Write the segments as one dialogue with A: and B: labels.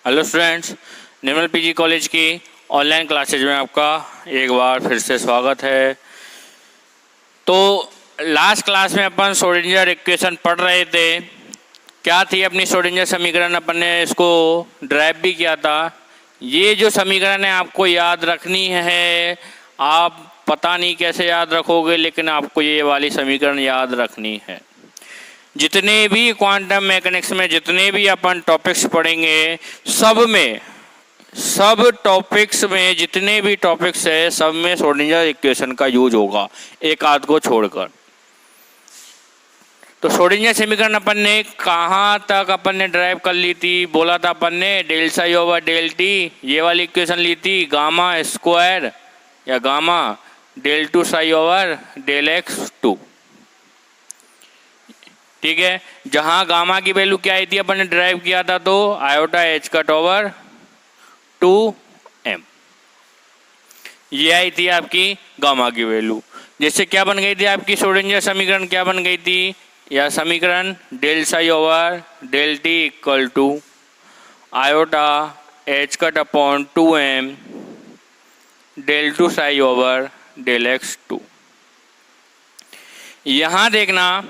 A: Hello students, निर्मल PG college की online classes में आपका एक बार फिर से स्वागत है। तो लास्ट क्लास में अपन श्रोडिंगर इक्वेशन पढ़ रहे थे। क्या थी अपनी श्रोडिंगर समीकरण, अपन ने इसको ड्राइव भी किया था। ये जो समीकरण है आपको याद रखनी है। आप पता नहीं कैसे याद रखोगे, लेकिन आपको ये वाली समीकरण याद रखनी है। जितने भी क्वांटम मैकेनिक्स में जितने भी अपन टॉपिक्स पढ़ेंगे, सब टॉपिक्स में जितने भी टॉपिक्स है, सब में श्रोडिंगर इक्वेशन का यूज होगा, एक आध को छोड़कर। तो श्रोडिंगर समीकरण अपन ने कहाँ तक अपन ने ड्राइव कर ली थी, बोला था अपन ने del psi over del t, ये वाली इक्वेशन ली थी, गामा स्क्वायर या gamma del two psi over del x two. ठीक है, जहां गामा की वैल्यू क्या आई थी अपन ने ड्राइव किया था, तो iota H cut over 2m, ये आई थी आपकी गामा की वैल्यू। जिससे क्या बन गई थी आपकी श्रोडिंगर समीकरण, क्या बन गई थी यह समीकरण, del psi over del t equal to iota H cut upon 2m del two psi over del x two. यहां देखना,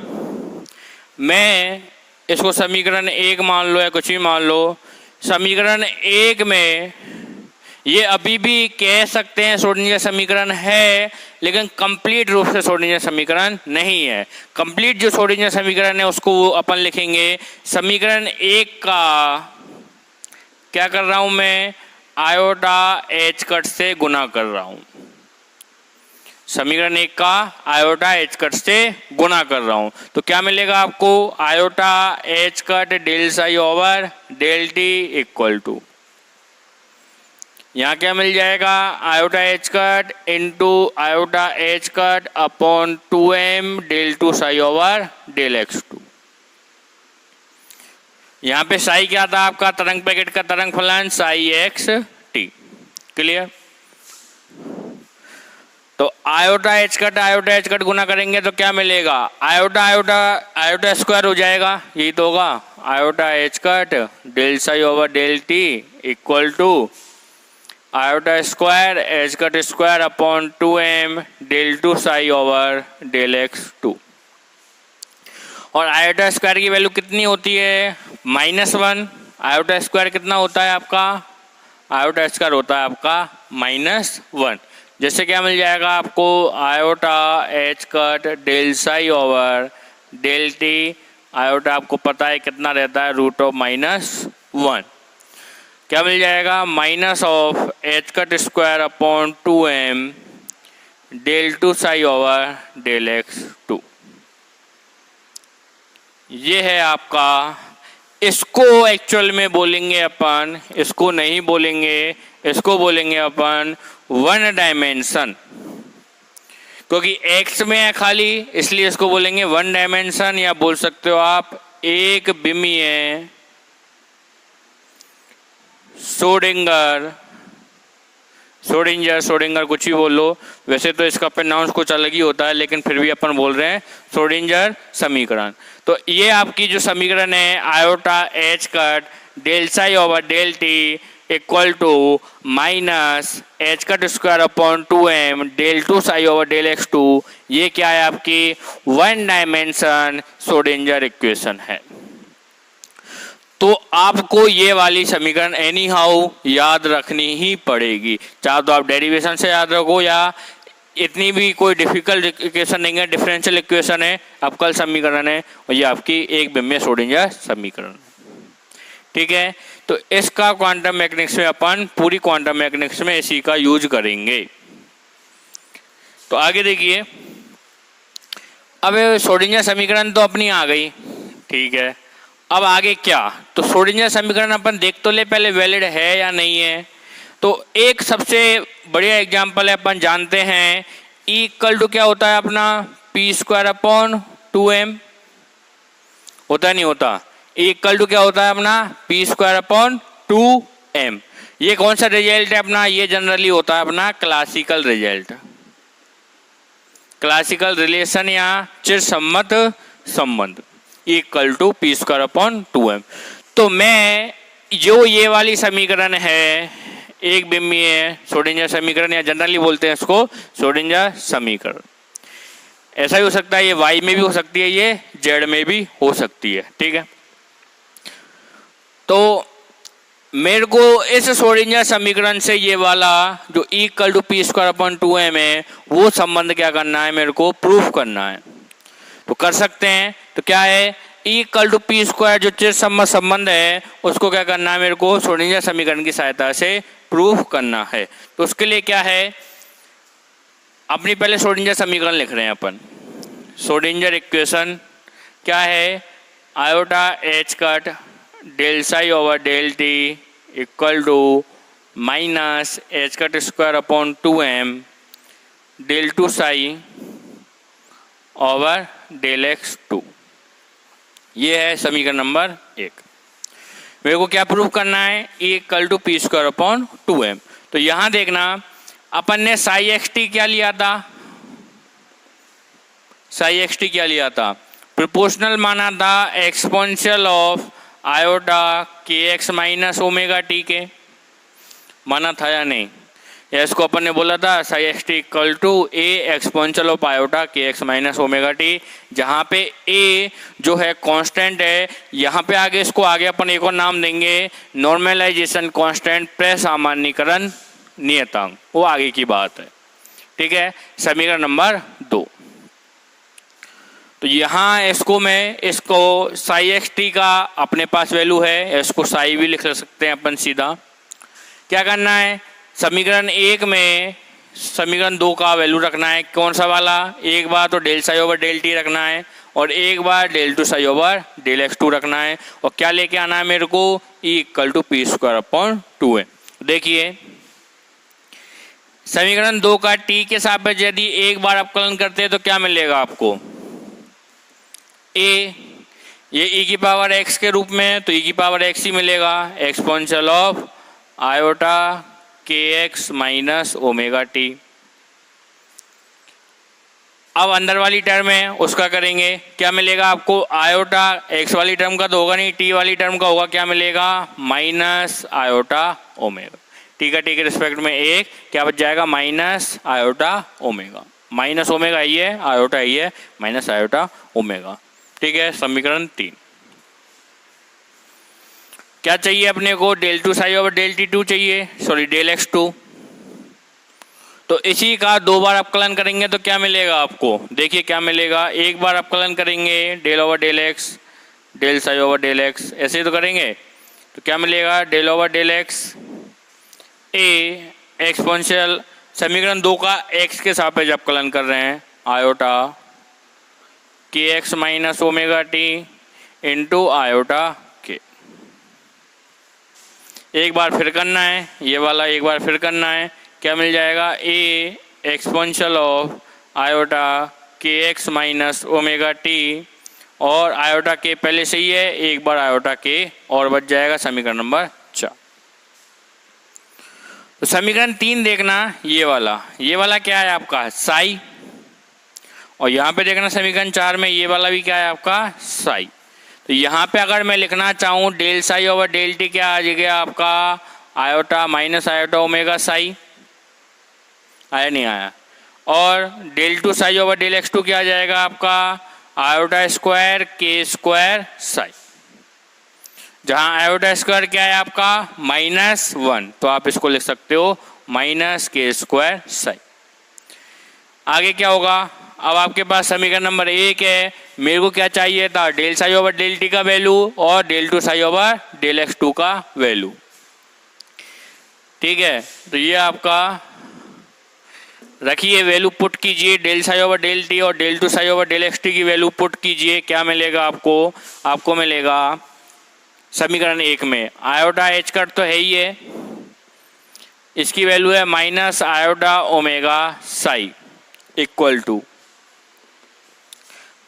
A: मैं इसको समीकरण 1 मान लो या कुछ भी मान लो, समीकरण 1 में ये अभी भी कह सकते हैं श्रोडिंगर समीकरण है, लेकिन कंप्लीट रूप से श्रोडिंगर समीकरण नहीं है। कंप्लीट जो श्रोडिंगर समीकरण है उसको अपन लिखेंगे समीकरण 1 का क्या कर रहा हूं मैं, आयोटा एच कट से गुना कर रहा हूं। समीकरण 1 का आयोटा एच कट से गुना कर रहा हूं, तो क्या मिलेगा आपको, iota H cut del psi over del t equal to, यहाँ क्या मिल जाएगा, iota H cut into iota H cut upon 2m del two psi over del x two. यहाँ पे साई क्या था आपका, तरंग पैकेट का तरंग फलन साई एक्स टी। क्लियर। तो आयोटा एच कट गुना करेंगे तो क्या मिलेगा, आयोटा स्क्वायर हो जाएगा, यही तो होगा, iota H cut del psi over del t equal to iota square h cut square upon 2m del two psi over del x two. और आयोटा स्क्वायर की वैल्यू कितनी होती है, -1। आयोटा स्क्वायर कितना होता है आपका, आयोटा स्क्वायर होता है आपका -1। जैसे क्या मिल जाएगा आपको, iota H cut del psi over del t, iota आपको पता है कितना रहता है, √-1। क्या मिल जाएगा, minus of h cut square upon 2m del two psi over del x two. ये है आपका, इसको एक्चुअल में बोलेंगे अपन, इसको नहीं बोलेंगे, इसको बोलेंगे अपन वन डायमेंशन, क्योंकि x में है खाली, इसलिए इसको बोलेंगे वन डायमेंशन, या बोल सकते हो आप एक विमीय श्रोडिंगर कुछ भी बोल लो। वैसे तो इसका प्रोनाउंस कुछ अलग ही होता है, लेकिन फिर भी अपन बोल रहे हैं श्रोडिंगर समीकरण। तो ये आपकी जो समीकरण है, iota H cut del psi over del t equal to minus H cut square upon 2m del two psi over del x two, ये क्या है आपकी वन डायमेंशन श्रोडिंगर इक्वेशन है। तो आपको ये वाली समीकरण एनी हाउ याद रखनी ही पड़ेगी, चाहे तो आप डेरिवेशन से याद रखो, या इतनी भी कोई डिफिकल्ट इक्वेशन नहीं है, डिफरेंशियल इक्वेशन है, अवकल समीकरण है, और ये आपकी एक विमीय श्रोडिंगर समीकरण। ठीक है, तो इसका क्वांटम मैकेनिक्स में अपन पूरी क्वांटम मैकेनिक्स में इसी का यूज करेंगे। तो आगे देखिए, अब श्रोडिंगर समीकरण तो अपनी आ गई, ठीक है, अब आगे क्या, तो श्रोडिंगर समीकरण अपन देख तो ले पहले वैलिड है या नहीं है। तो एक सबसे बढ़िया एग्जांपल है, अपन जानते हैं E इक्वल टू क्या होता है अपना, पी स्क्वायर अपॉन 2m, होता नहीं होता, E इक्वल टू क्या होता है अपना, पी स्क्वायर अपॉन 2m। ये कौन सा रिजल्ट है अपना, ये जनरली होता है अपना क्लासिकल रिजल्ट, क्लासिकल रिलेशन या चिरसम्मत संबंध, equal to P square upon 2m। तो मैं जो ये वाली समीकरण है एक बिंदीय श्रोडिंगर समीकरण, या जनरली बोलते हैं इसको श्रोडिंगर समीकरण। ऐसा ही हो सकता है, ये y में भी हो सकती है, ये z में भी हो सकती है। ठीक है, तो मेरे को इस श्रोडिंगर समीकरण से ये वाला जो इक्वल टू p²/2m है वो संबंध क्या करना है, मेरे को प्रूफ करना है। तो कर सकते हैं। तो क्या है, इक्वल टू p² जो चिरसम्मत संबंध है उसको क्या करना है, मेरे को श्रोडिंगर समीकरण की सहायता से प्रूफ करना है। तो उसके लिए क्या है, अपनी पहले श्रोडिंगर समीकरण लिख रहे हैं अपन। श्रोडिंगर इक्वेशन क्या है, iota H cut del psi over del t equal to minus H cut स्क्वायर/2m del two psi over del x2। ये है समीकरण नंबर 1। मेरे को क्या प्रूफ करना है, इक्वल टू p²/2m। तो यहाँ देखना, अपन ने साई xt क्या लिया था, साई xt क्या लिया था, प्रोपोर्शनल माना था exponential of iota kx minus omega T के, माना था या नहीं। या इसको अपन ने बोला था psi xt equal to A exponential of iota kx minus omega t, जहाँ पे a जो है कांस्टेंट है। यहाँ पे आगे इसको आगे अपन एक और नाम देंगे, नॉर्मलाइजेशन कांस्टेंट प्रसामान्यीकरण नियतांक, वो आगे की बात है। ठीक है, समीकरण नंबर 2। तो यहाँ इसको साई xt का अपने पास वैल्यू है, इसको साई भी लिख सकते हैं अपन सीधा। क्या करना है, समीकरण 1 में समीकरण 2 का वैल्यू रखना है। कौन सा वाला, एक बार तो del psi over del t रखना है और एक बार del two psi over del x2 रखना है। और क्या लेके आना है मेरे को, इक्वल टू p²/2m। देखिए समीकरण 2 का t के सापेक्ष यदि एक बार अवकलन करते हैं तो क्या मिलेगा आपको, a, ये e की पावर x के रूप में, तो e की पावर x ही मिलेगा, exponential of iota kx minus omega T. अब अंदर वाली टर्म है उसका करेंगे, क्या मिलेगा आपको, आयोटा x वाली टर्म का तो होगा नहीं, t वाली टर्म का होगा, क्या मिलेगा, माइनस आयोटा ओमेगा। टी का टी के रिस्पेक्ट में एक क्या बच जाएगा, minus iota omega. Minus omega ही है, आयोटा ही है, माइनस आयोटा ओमेगा। ठीक है, समीकरण 3। क्या चाहिए अपने को, del two psi over del t2 चाहिए, सॉरी डेल x2। तो इसी का 2 बार अवकलन करेंगे तो क्या मिलेगा आपको, देखिए क्या मिलेगा, एक बार अवकलन करेंगे del over del x, del psi over del x, ऐसे ही तो करेंगे। तो क्या मिलेगा, del over del x a exponential, समीकरण 2 का x के सापेक्ष अवकलन कर रहे हैं, iota kx minus omega T into iota के। एक बार फिर करना है, ये वाला एक बार फिर करना है, क्या मिल जाएगा, a exponential of iota kx minus omega T, और आयोटा के पहले से ही है, एक बार आयोटा के और बच जाएगा, समीकरण नंबर 4। तो समीकरण 3 देखना, ये वाला क्या है आपका, साई, और यहाँ पे देखना समीकरण 4 में ये वाला भी क्या है आपका, साई। तो यहाँ पे अगर मैं लिखना चाहूँ del psi over del t, क्या आ जाएगा आपका, iota minus iota omega psi, आया नहीं आया। और del two psi over del x2 क्या आ जाएगा आपका, iota square k square psi, जहाँ आयोटा स्क्वायर क्या है आपका, -1, तो आप इसको लिख सकते हो माइनस के स्क्वायर साई। आगे क्या होगा, अब आपके पास समीकरण नंबर 1 है, मेरे को क्या चाहिए था, del psi over del t का वैल्यू और del two psi over del x2 का वैल्यू। ठीक है, तो ये आपका रखिए, वैल्यू पुट कीजिए, del psi over del T और del two psi over del x2 की वैल्यू पुट कीजिए, क्या मिलेगा आपको मिलेगा समीकरण 1 में आयोटा एच कट तो है ही है, इसकी वैल्यू है minus iota omega psi equal to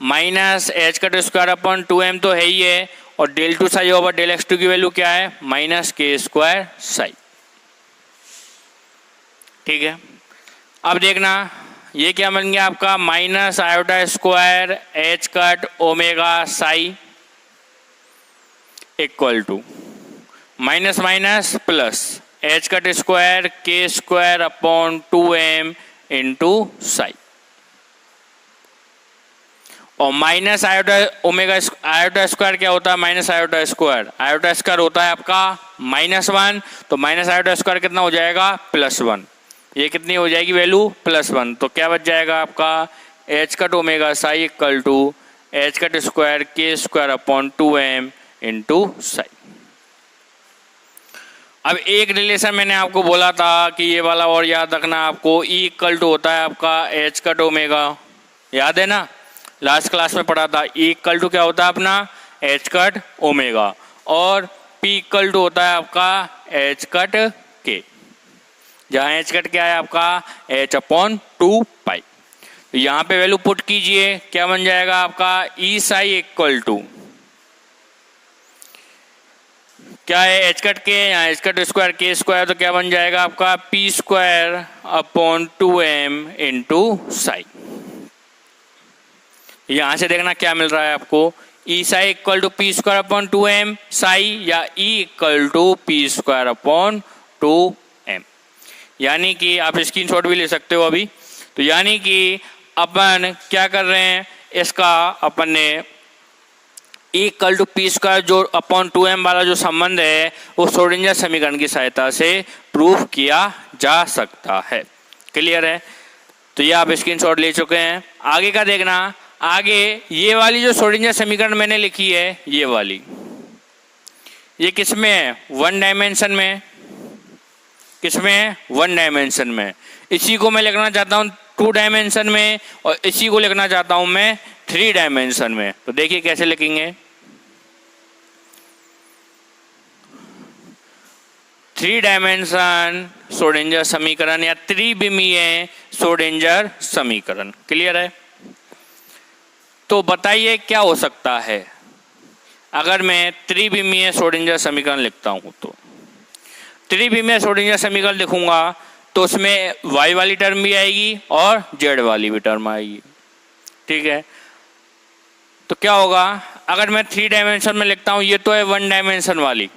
A: minus H cut स्क्वायर/2m तो है ही है, और del two psi over del x2 की वैल्यू क्या है, माइनस के स्क्वायर साई। ठीक है, अब देखना ये क्या बन गया आपका, minus iota square h cut omega psi equal to, minus minus plus h cut square k square upon 2m into psi, और minus iota omega iota square क्या होता है, minus iota square, iota square होता है आपका -1, तो minus iota square कितना हो जाएगा, +1, ये कितनी हो जाएगी वैल्यू, +1, तो क्या बच जाएगा आपका h cut omega psi equal to h cut square k square upon 2m into psi. अब एक रिलेशन मैंने आपको बोला था कि ये वाला और याद रखना आपको, E इक्वल टू होता है आपका एच कट ओमेगा, याद है ना, लास्ट क्लास में पढ़ा था। E इक्वल टू क्या होता है अपना एच कट ओमेगा, और P इक्वल टू होता है आपका एच कट के, जहाँ एच कट क्या है आपका h अपॉन 2 पाई। तो यहाँ पे वैल्यू पुट कीजिए, क्या बन जाएगा आपका ई साई इक्वल टू क्या है एच कट के, यहाँ h cut square k square, तो क्या बन जाएगा आपका p square upon 2m into psi. यहाँ से देखना क्या मिल रहा है आपको, E psi equal to P square upon 2m psi, या E equal to P square upon 2m। यानी कि आप स्क्रीनशॉट भी ले सकते हो अभी। तो यानी कि अपन क्या कर रहे हैं, इसका अपन ने इक्वल टू पी स्क्वायर जो अपॉन 2m वाला जो संबंध है वो श्रोडिंगर समीकरण की सहायता से प्रूव किया जा सकता है। क्लियर है, तो ये आप स्क्रीनशॉट ले चुके हैं। आगे का देखना, आगे ये वाली जो श्रोडिंगर समीकरण मैंने लिखी है, ये वाली, ये किसमें है, 1 डायमेंशन में, किसमें है, 1 डायमेंशन में। इसी को मैं लिखना चाहता हूँ 2 डायमेंशन में, और इसी को लिखना चाहता हूँ मैं 3 डायमेंशन में। तो देखिए कैसे लिखेंगे, 3 डायमेंशन श्रोडिंगर समीकरण या त्रिविमीय श्रोडिंगर समीकरण। क्लियर है, तो बताइए क्या हो सकता है अगर मैं त्रिविमीय श्रोडिंगर समीकरण लिखता हूं। तो त्रिविमीय श्रोडिंगर समीकरण लिखूंगा तो उसमें y वाली टर्म भी आएगी और z वाली भी टर्म आएगी। ठीक है, तो क्या होगा अगर मैं 3 डायमेंशन में लिखता हूं, ये तो है 1 डायमेंशन वाली,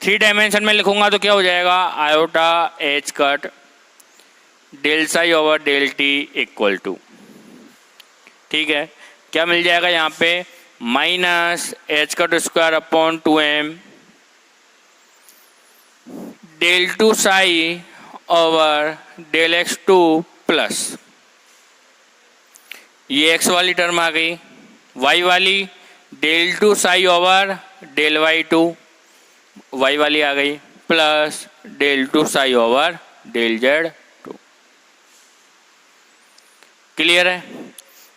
A: 3 डायमेंशन में लिखूंगा तो क्या हो जाएगा, iota H cut del psi over del t equal to, ठीक है, क्या मिल जाएगा यहाँ पे, minus H cut square upon 2m del 2 psi over del x2 plus ये x वाली टर्म आ गई, y वाली del 2 psi over del y2, y वाली आ गई, plus del 2 psi over del z2। Clear है,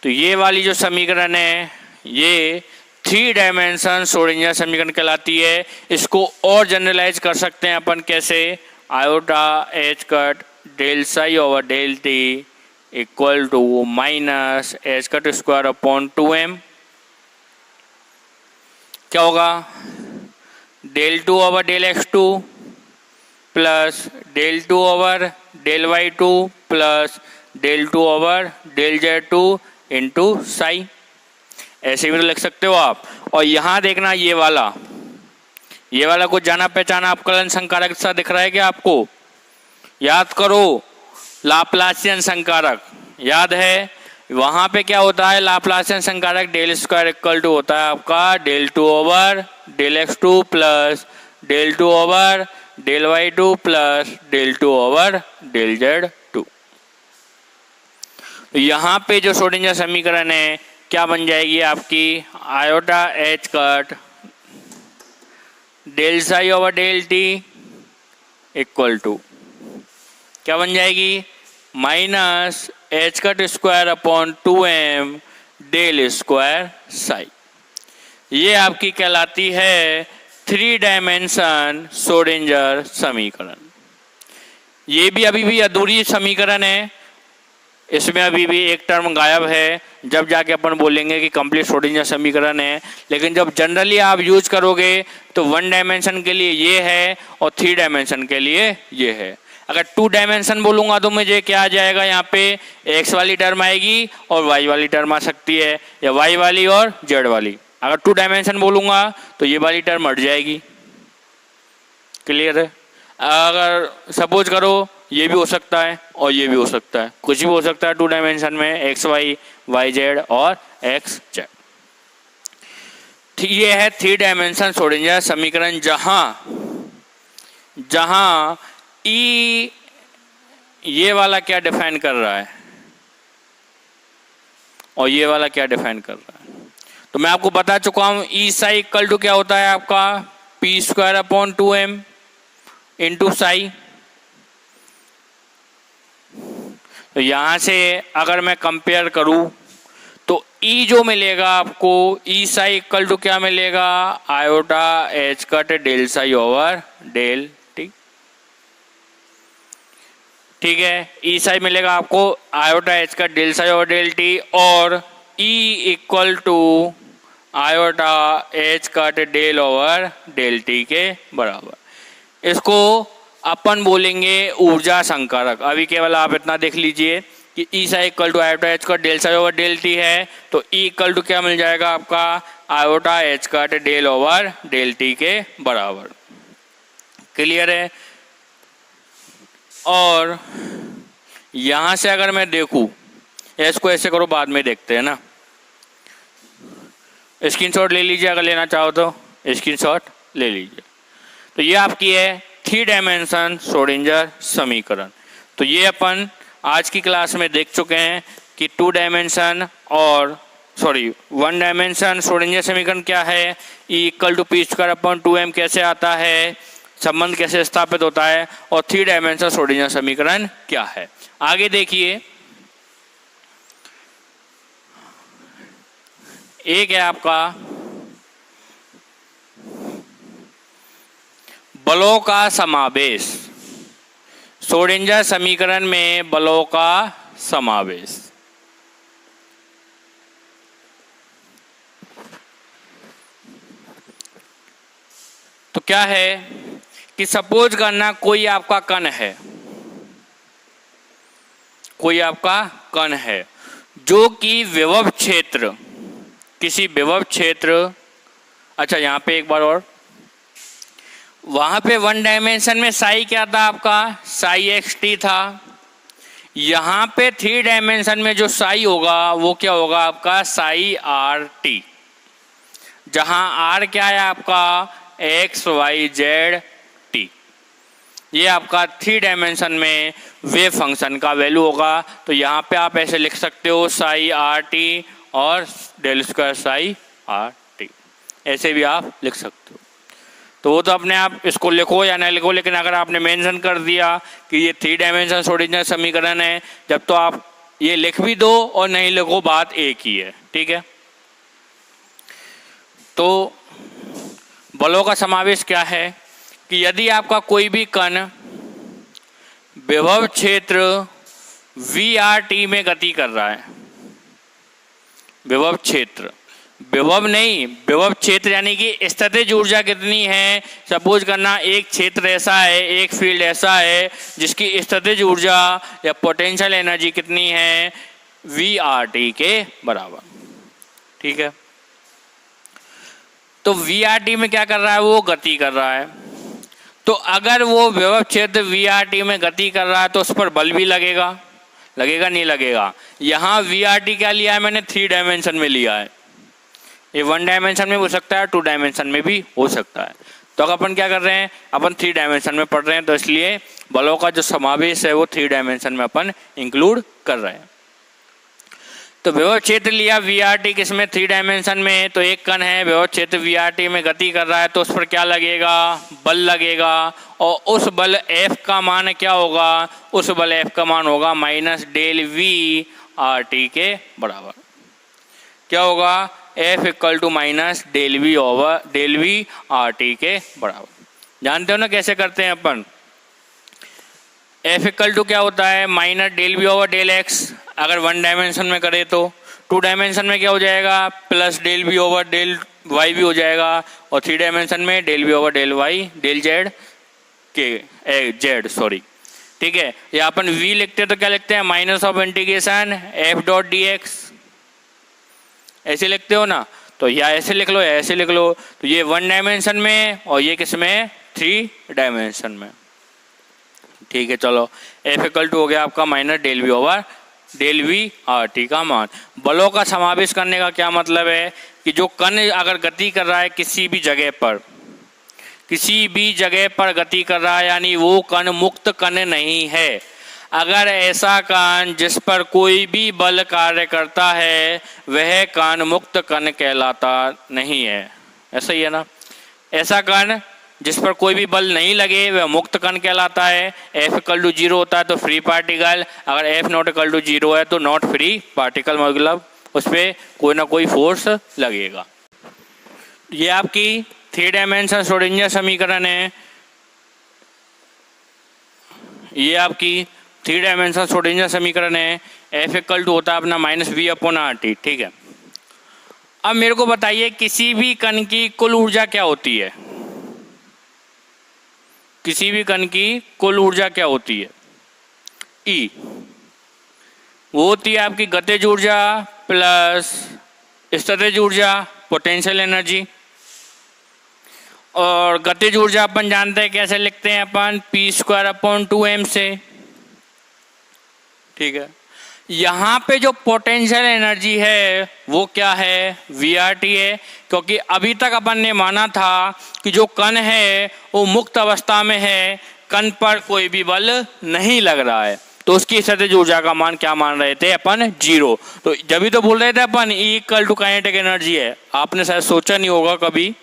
A: तो ये वाली जो समीकरण है ये 3 डायमेंशन श्रोडिंगर समीकरण कहलाती है। इसको और जनरलाइज कर सकते हैं अपन कैसे, iota H cut del psi over del t equal to minus H cut square upon 2m, क्या होगा, del 2 over del x2 plus del 2 over del y2 plus del 2 over del z2 into psi, ऐसे भी तो लिख सकते हो आप। और यहाँ देखना ये वाला कुछ जाना पहचाना अवकलन संकारक सा दिख रहा है क्या आपको, याद करो लाप्लासियन संकारक, याद है वहाँ पे क्या होता है, लाप्लासियन संकारक डेल स्क्वायर इक्वल टू होता है आपका del 2 over del x2 plus del 2 over del y2 plus del 2 over del z2। तो यहाँ पे जो श्रोडिंगर समीकरण है क्या बन जाएगी आपकी, iota H cut del psi over del t equal to क्या बन जाएगी, minus H cut square upon 2m del square psi. ये आपकी कहलाती है 3 डायमेंशन श्रोडिंगर समीकरण। ये भी अभी भी अधूरी समीकरण है, इसमें अभी भी एक टर्म गायब है, जब जाके अपन बोलेंगे कि कंप्लीट श्रोडिंगर समीकरण है। लेकिन जब जनरली आप यूज करोगे तो 1 डायमेंशन के लिए ये है और 3 डायमेंशन के लिए ये है। अगर 2 डायमेंशन बोलूँगा तो मुझे क्या आ जाएगा, यहाँ पे x वाली टर्म आएगी और y वाली टर्म आ सकती है, या y वाली और z वाली। अगर 2 डायमेंशन बोलूँगा तो ये वाली टर्म हट जाएगी। क्लियर है। अगर सपोज करो ये भी हो सकता है और ये भी हो सकता है, कुछ भी हो सकता है 2 डायमेंशन में, एक्स वाई, वाई जेड और एक्स जेड। ये है 3 डायमेंशन श्रोडिंगर समीकरण, जहां ई ये वाला क्या डिफाइन कर रहा है और ये वाला क्या डिफाइन कर रहा है। तो मैं आपको बता चुका हूं ई साई इक्वल टू क्या होता है आपका p square upon 2m into Sai. तो यहां से अगर मैं कंपेयर करूं तो ई जो मिलेगा आपको, ई साई इक्वल टू क्या मिलेगा, iota H cut del psi over del T. ठीक है, ई साई मिलेगा आपको iota H cut del psi over del T, और E equal to iota H cut del over del T के बराबर। इसको अपन बोलेंगे ऊर्जा संकारक। अभी केवल आप इतना देख लीजिए कि E psi equal to iota H cut del psi over del T है, तो ई इक्वल टू क्या मिल जाएगा आपका, iota H cut del over del T के बराबर। क्लियर है। और यहां से अगर मैं देखूं, इसको ऐसे करो, बाद में देखते हैं ना, स्क्रीनशॉट ले लीजिए, अगर लेना चाहो तो स्क्रीनशॉट ले लीजिए। तो ये आपकी है 3 डायमेंशन श्रोडिंगर समीकरण। तो ये अपन आज की क्लास में देख चुके हैं कि 2 डायमेंशन और 1 डायमेंशन श्रोडिंगर समीकरण क्या है, E equal to P square upon 2m कैसे आता है, संबंध कैसे स्थापित होता है, और 3 डायमेंशन श्रोडिंगर समीकरण क्या है। आगे देखिए, एक है आपका बलों का समावेश। श्रोडिंगर समीकरण में बलों का समावेश। तो क्या है कि सपोज करना कोई आपका कण है, कोई आपका कण है जो कि विभव क्षेत्र, किसी विभव क्षेत्र, अच्छा यहाँ पे एक बार और, वहां पे 1 डायमेंशन में साई क्या था आपका, साई एक्स टी था। यहाँ पे 3 डायमेंशन में जो साई होगा वो क्या होगा आपका, साई आर टी, जहां आर क्या है आपका, एक्स वाई जेड टी। ये आपका 3 डायमेंशन में वेव फंक्शन का वैल्यू होगा। तो यहाँ पे आप ऐसे लिख सकते हो साई आर टी और del square psi R T, ऐसे भी आप लिख सकते हो। तो वो तो अपने आप इसको लिखो या ना लिखो, लेकिन अगर आपने मेंशन कर दिया कि ये 3 डायमेंशन श्रोडिंगर समीकरण है, जब तो आप ये लिख भी दो और नहीं लिखो, बात एक ही है। ठीक है। तो बलों का समावेश क्या है कि यदि आपका कोई भी कण विभव क्षेत्र वी आर टी में गति कर रहा है, विभव क्षेत्र, विभव नहीं, विभव क्षेत्र यानी कि स्थितिज ऊर्जा कितनी है, सपोज करना एक क्षेत्र ऐसा है, एक फील्ड ऐसा है जिसकी स्थितिज ऊर्जा या पोटेंशियल एनर्जी कितनी है, वी आर टी के बराबर। ठीक है। तो वी आर टी में क्या कर रहा है, वो गति कर रहा है। तो अगर वो विभव क्षेत्र वी आर टी में गति कर रहा है तो उस पर बल भी लगेगा, लगेगा नहीं लगेगा। यहाँ वी आर टी क्या लिया है मैंने, 3 डायमेंशन में लिया है। ये 1 डायमेंशन में हो सकता है, 2 डायमेंशन में भी हो सकता है। तो अगर अपन क्या कर रहे हैं, अपन 3 डायमेंशन में पढ़ रहे हैं, तो इसलिए बलों का जो समावेश है वो 3 डायमेंशन में अपन इंक्लूड कर रहे हैं। तो विभव क्षेत्र लिया वी आर टी किसमें, 3 डायमेंशन में। तो एक कण है, विभव क्षेत्र वी आर टी में गति कर रहा है, तो उस पर क्या लगेगा, बल लगेगा। और उस बल F का मान क्या होगा, उस बल F का मान होगा minus del V R T के बराबर। क्या होगा, F equal to minus del V over del V R T के बराबर। जानते हो ना कैसे करते हैं अपन, F इक्वल टू क्या होता है, minus del V over del X. अगर 1 डायमेंशन में करें तो 2 डायमेंशन में क्या हो जाएगा, plus del V over del Y भी हो जाएगा, और 3 डायमेंशन में del V over del Y del Z के जेड सॉरी। ठीक है। या अपन v लिखते हैं तो क्या लिखते हैं, minus of integration f dot D x, ऐसे लिखते हो ना। तो या ऐसे लिख लो या ऐसे लिख लो। तो ये 1 डायमेंशन में और ये किस में, थ्री डायमेंशन में। ठीक है, चलो एफ इक्वल टू हो गया आपका minus del V over del V R T का मान। बलों का समावेश करने का क्या मतलब है कि जो कण अगर गति कर रहा है किसी भी जगह पर गति कर रहा है, यानी वो कण मुक्त कण नहीं है। अगर ऐसा कण जिस पर कोई भी बल कार्य करता है वह कण मुक्त कण कहलाता नहीं है। ऐसा ही है ना, ऐसा कण जिस पर कोई भी बल नहीं लगे वह मुक्त कण कहलाता है। एफ इक्वल टू 0 होता है तो फ्री पार्टिकल, अगर एफ नॉट इक्वल टू 0 है तो नॉट फ्री पार्टिकल, मतलब उस पर कोई ना कोई फोर्स लगेगा। ये आपकी 3 डायमेंशन श्रोडिंगर समीकरण है। ये आपकी 3 डायमेंशन श्रोडिंगर समीकरण है। एफ इक्वल टू होता है अपना minus V upon R T. ठीक है, अब मेरे को बताइए किसी भी कण की कुल ऊर्जा क्या होती है? किसी भी कण की कुल ऊर्जा क्या होती है? ई। वो होती है आपकी गतिज ऊर्जा प्लस स्थितिज ऊर्जा, पोटेंशियल एनर्जी। और गतिज ऊर्जा अपन जानते हैं कैसे लिखते हैं अपन, पी स्क्वायर अपॉन 2m से। ठीक है, यहाँ पे जो पोटेंशियल एनर्जी है वो क्या है? VRT है, क्योंकि अभी तक अपन ने माना था कि जो कण है वो मुक्त अवस्था में है, कण पर कोई भी बल नहीं लग रहा है, तो उसकी स्थितिज ऊर्जा का मान क्या मान रहे थे अपन? 0। तो जब भी तो बोल रहे थे अपन E equal to kinetic energy है। आपने शायद सोचा नहीं होगा कभी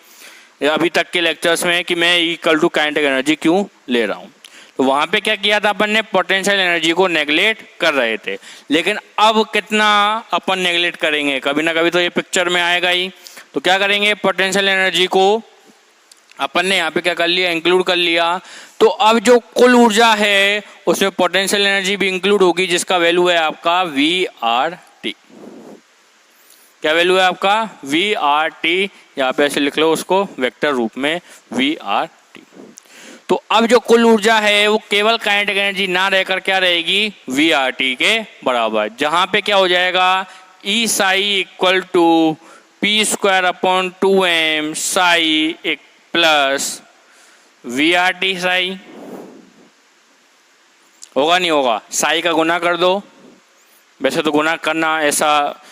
A: अभी तक के लेक्चर्स में कि मैं E equal to kinetic energy क्यों ले रहा हूँ। तो वहाँ पे क्या किया था अपन ने? पोटेंशियल एनर्जी को नेगलेक्ट कर रहे थे। लेकिन अब कितना अपन नेगलेक्ट करेंगे? कभी ना कभी तो ये पिक्चर में आएगा ही। तो क्या करेंगे? पोटेंशियल एनर्जी को अपन ने यहाँ पे क्या कर लिया? इंक्लूड कर लिया। तो अब जो कुल ऊर्जा है उसमें पोटेंशियल एनर्जी भी इंक्लूड होगी, जिसका वैल्यू है आपका VRT। क्या वैल्यू है आपका? VRT। यहाँ पे ऐसे लिख लो उसको वेक्टर रूप में, VRT। तो अब जो कुल ऊर्जा है वो केवल काइनेटिक एनर्जी ना रहकर क्या रहेगी? VRT के बराबर, जहां पे क्या हो जाएगा? E psi equal to P square upon 2m psi एक प्लस VRT साई। होगा नहीं होगा? साई का गुना कर दो। वैसे तो गुना करना, ऐसा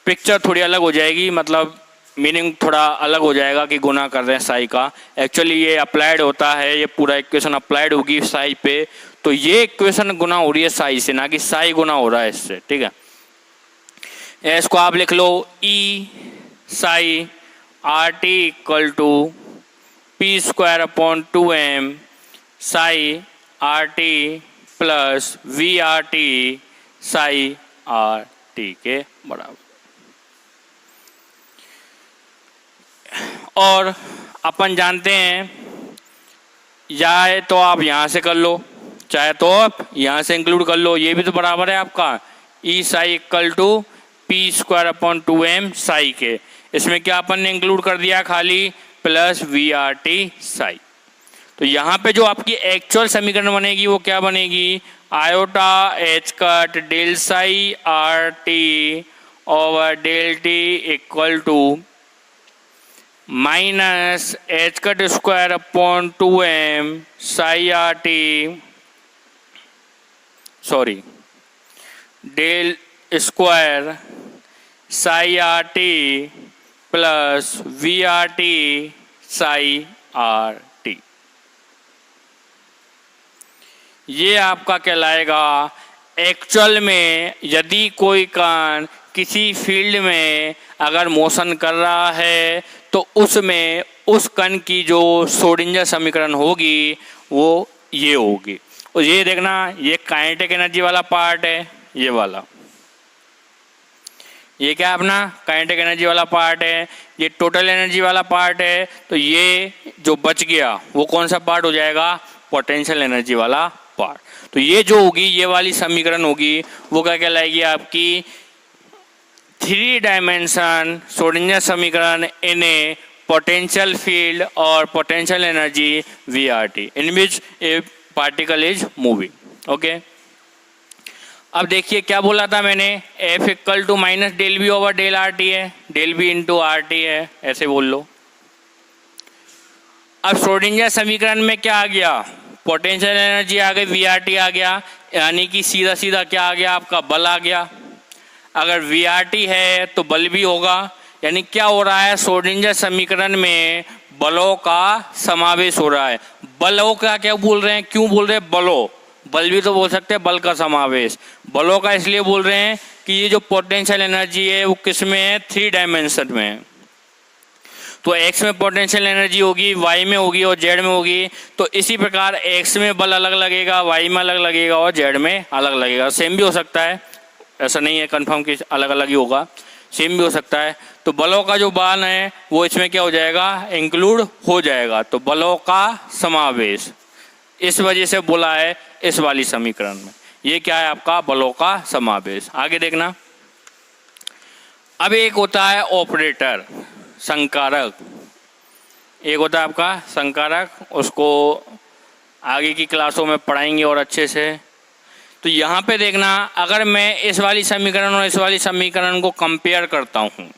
A: पिक्चर थोड़ी अलग हो जाएगी, मतलब मीनिंग थोड़ा अलग हो जाएगा कि गुना कर रहे हैं साई का। एक्चुअली ये अप्लाइड होता है, ये पूरा इक्वेशन अप्लाइड होगी साई पे, तो ये इक्वेशन गुना हो रही है साई से, ना कि साई गुना हो रहा है इससे। ठीक है, इसको आप लिख लो E psi RT equal to P square upon 2m psi RT plus VRT psi RT के बराबर। और अपन जानते हैं, चाहे तो आप यहाँ से कर लो, चाहे तो आप यहाँ से इंक्लूड कर लो, ये भी तो बराबर है आपका E psi equal to P square upon 2m psi के। इसमें क्या अपन ने इंक्लूड कर दिया? खाली प्लस VRT साई। तो यहाँ पे जो आपकी एक्चुअल समीकरण बनेगी वो क्या बनेगी? Iota H cut del psi RT over del T equal to minus H cut square upon 2m psi RT, sorry del square psi RT plus VRT psi RT। ये आपका कहलाएगा एक्चुअल में यदि कोई कण किसी फील्ड में अगर मोशन कर रहा है तो उसमें उस कण की जो श्रोडिंगर समीकरण होगी वो ये होगी। और ये देखना, ये काइनेटिक एनर्जी वाला पार्ट है, ये वाला, ये क्या अपना काइनेटिक एनर्जी वाला पार्ट है, ये टोटल एनर्जी वाला पार्ट है। तो ये जो बच गया वो कौन सा पार्ट हो जाएगा? पोटेंशियल एनर्जी वाला पार्ट। तो ये जो होगी, ये वाली समीकरण होगी, वो क्या कहलाएगी? आपकी 3 डायमेंशन श्रोडिंगर समीकरण इन ए पोटेंशियल फील्ड और potential energy VRT in which a particle is moving. Okay, अब देखिए क्या बोला था मैंने? F equal to minus del V over del RT है, डेल V इंटू RT है, ऐसे बोल लो। अब श्रोडिंगर समीकरण में क्या आ गया, पोटेंशियल एनर्जी आ गई, वीआरटी आ गया, यानी कि सीधा सीधा क्या आ गया, आपका बल आ गया। अगर वीआरटी है तो बल भी होगा, यानी क्या हो रहा है, श्रोडिंगर समीकरण में बलों का समावेश हो रहा है। बलों का क्या बोल रहे हैं, क्यों बोल रहे हैं बलों, बल भी तो बोल सकते हैं, बल का समावेश। बलों का इसलिए बोल रहे हैं कि ये जो पोटेंशियल एनर्जी है वो किस में है, 3 डायमेंशन में है। तो x में पोटेंशियल एनर्जी होगी, y में होगी और z में होगी। तो इसी प्रकार x में बल अलग लगेगा, y में अलग लगेगा और z में अलग लगेगा। सेम भी हो सकता है, ऐसा नहीं है कंफर्म कि अलग अलग ही होगा, सेम भी हो सकता है। तो बलों का जो मान है वो इसमें क्या हो जाएगा, इंक्लूड हो जाएगा। तो बलों का समावेश इस वजह से बोला है इस वाली समीकरण में। ये क्या है आपका, बलों का समावेश। आगे देखना, अब एक होता है ऑपरेटर, संकारक, एक होता है आपका संकारक, उसको आगे की क्लासों में पढ़ाएंगे और अच्छे से। तो यहाँ पे देखना, अगर मैं इस वाली समीकरण और इस वाली समीकरण को कंपेयर करता हूँ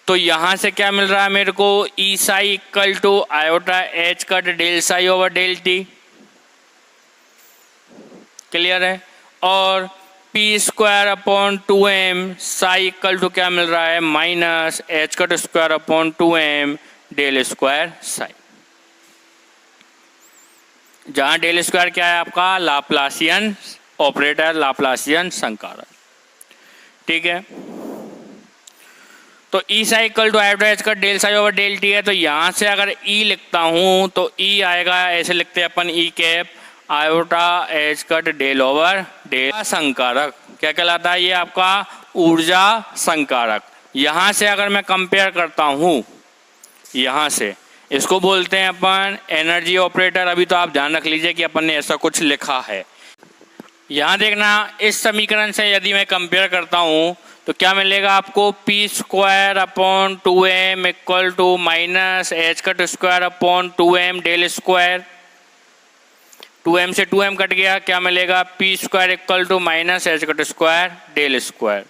A: तो यहाँ से क्या मिल रहा है मेरे को, E psi equal to iota H cut del psi over del T, clear है। और P square upon 2m psi equal to क्या मिल रहा है, minus H cut square upon 2m del square psi, जहां डेल स्क्वायर क्या है आपका, लाप्लासियन ऑपरेटर, लाप्लासियन संकारक, ठीक है। तो E psi equal to iota H cut del psi over del T है। तो यहाँ से अगर ई लिखता हूँ तो ई आएगा, ऐसे लिखते हैं अपन, E cap iota H cut del over del संकारक, क्या कहलाता है ये आपका, ऊर्जा संकारक। यहाँ से अगर मैं कंपेयर करता हूँ, यहाँ से इसको बोलते हैं अपन एनर्जी ऑपरेटर। अभी तो आप ध्यान रख लीजिए कि अपन ने ऐसा कुछ लिखा है। यहाँ देखना, इस समीकरण से यदि मैं कंपेयर करता हूँ तो क्या मिलेगा आपको, P square upon 2m equal to minus H cut square upon 2m del square, 2m से 2m कट गया, क्या मिलेगा, P square equal to minus H cut square del square.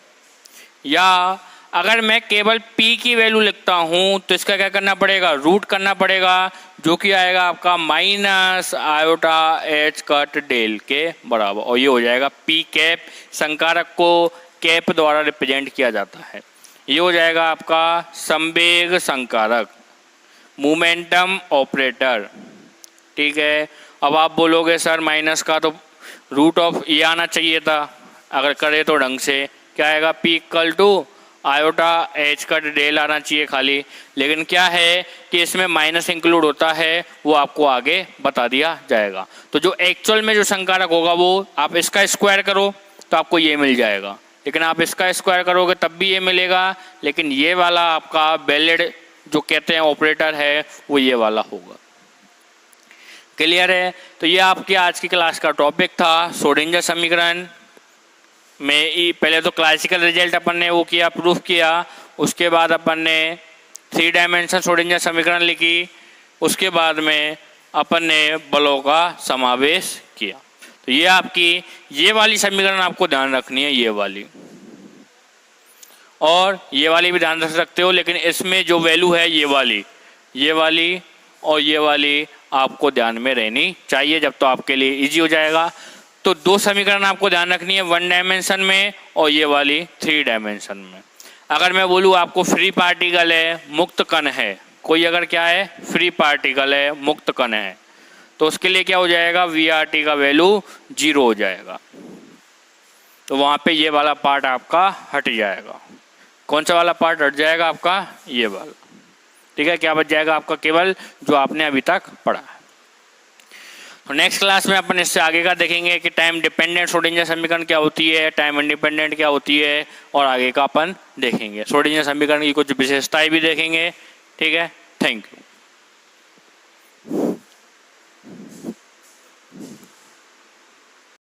A: या अगर मैं केवल p की वैल्यू लिखता हूँ तो इसका क्या करना पड़ेगा, रूट करना पड़ेगा, जो कि आएगा आपका minus iota H cut del के बराबर, और ये हो जाएगा p कैप, संकारक को कैप द्वारा रिप्रेजेंट किया जाता है। ये हो जाएगा आपका संवेग संकारक, मोमेंटम ऑपरेटर, ठीक है। अब आप बोलोगे सर माइनस का तो रूट ऑफ ये आना चाहिए था, अगर करे तो ढंग से क्या आएगा, P equal to iota H cut del आना चाहिए खाली, लेकिन क्या है कि इसमें माइनस इंक्लूड होता है, वो आपको आगे बता दिया जाएगा। तो जो एक्चुअल में जो संकारक होगा वो आप इसका स्क्वायर करो तो आपको ये मिल जाएगा, लेकिन आप इसका स्क्वायर करोगे तब भी ये मिलेगा, लेकिन ये वाला आपका वैलिड जो कहते हैं ऑपरेटर है वो ये वाला होगा, क्लियर है। तो ये आपकी आज की क्लास का टॉपिक था, श्रोडिंगर समीकरण में पहले तो क्लासिकल रिजल्ट अपन ने वो किया, प्रूफ किया, उसके बाद अपन ने 3 डायमेंशन श्रोडिंगर समीकरण लिखी, उसके बाद में अपन ने बलों का समावेश किया। तो ये आपकी ये वाली समीकरण आपको ध्यान रखनी है, ये वाली और ये वाली भी ध्यान रख सकते हो, लेकिन इसमें जो वैल्यू है ये वाली और ये वाली आपको ध्यान में रहनी चाहिए, जब तो आपके लिए इजी हो जाएगा। तो 2 समीकरण आपको ध्यान रखनी है, 1 डायमेंशन में और ये वाली 3 डायमेंशन में। अगर मैं बोलूँ आपको फ्री पार्टिकल है, मुक्त कण है, कोई अगर क्या है, फ्री पार्टिकल है, मुक्त कण है, तो उसके लिए क्या हो जाएगा, वीआरटी का वैल्यू 0 हो जाएगा। तो वहाँ पे ये वाला पार्ट आपका हट जाएगा। कौन सा वाला पार्ट हट जाएगा आपका, ये वाला, ठीक है। क्या बच जाएगा आपका, केवल जो आपने अभी तक पढ़ा है। तो नेक्स्ट क्लास में अपन इससे आगे का देखेंगे कि टाइम डिपेंडेंट श्रोडिंगर समीकरण क्या होती है, टाइम इंडिपेंडेंट क्या होती है, और आगे का अपन देखेंगे। श्रोडिंगर समीकरण की कुछ विशेषताएं भी देखेंगे, ठीक है। Thank you.